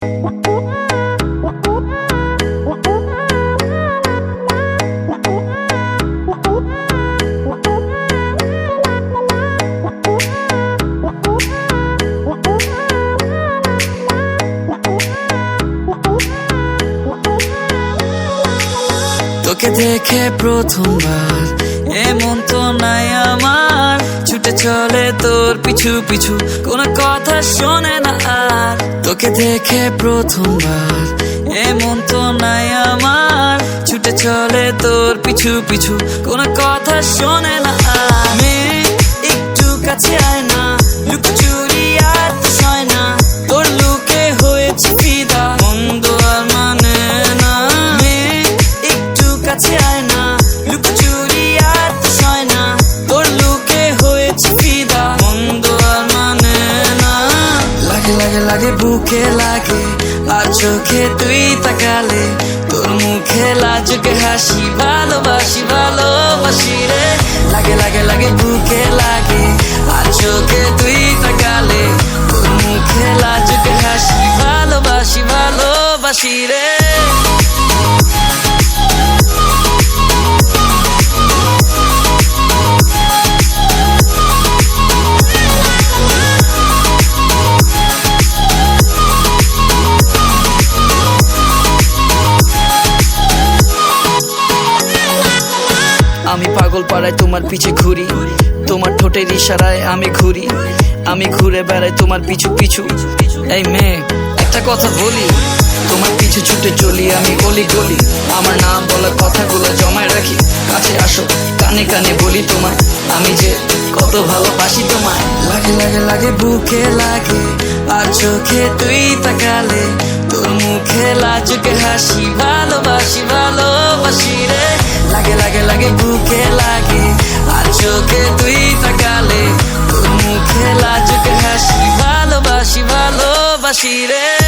তোকে দেখে প্রথমবার এমন তো নাই আমার, ছুটে চলে তোর পিছু পিছু, কোনো কথা শোনে না আর। তোকে দেখে প্রথমবার এমন তো নাই আমার, ছুটে চলে তোর পিছু পিছু, কোনো কথা শোনে না আর। মেয়ে একটু কাছে আয় না, লুকোচুরি আর তো সয় না, তোর লুকে হয়েছে ফিদা, মন্দ আর মানে না। মেয়ে একটু কাছে আয় না, লুকোচুরি আর তো সয় না, তোর লুকে হয়েছে ফিদা, মন্দ আর মানে না। লাগে লাগে লাগে বুকে লাগে, আর চোখে তুই তাকালে, তোর মুখে লাজুকে হাসি, ভালোবাসি ভালোবাসি রে। লাগে লাগে লাগে বুকে লাগে, আর চোখে তুই তাকালে, তোর মুখে লাজুকে হাসি, ভালোবাসি ভালোবাসি রে। আমি পাগল পাড়ায় তোমার পিছে ঘুরি, তোমার ঠোঁটের ইশারায় আমি ঘুরি, আমি ঘুরে বেড়াই তোমার পিছু পিছু। এই মেয়ে একটা কথা বলি, তোমার পিছু ছুটে চলি আমি গলি গলি, আমার নাম বলা কথাগুলো জমায় রাখি, কাছে আসো কানে কানে বলি তোমায়, আমি যে কত ভালোবাসি তোমায়। লাগে লাগে লাগে বুকে লাগে, আর চোখে তুই তাকালে, তোর মুখে লাজুকে হাসি, ভালোবাসি ভালোবাসি রে। লাগে লাগে লাগে বুকে লাগে, আর চোখে তুই তাকালে, তোর মুখে লাজুকে হাসি, ভালোবাসি ভালোবাসি রে।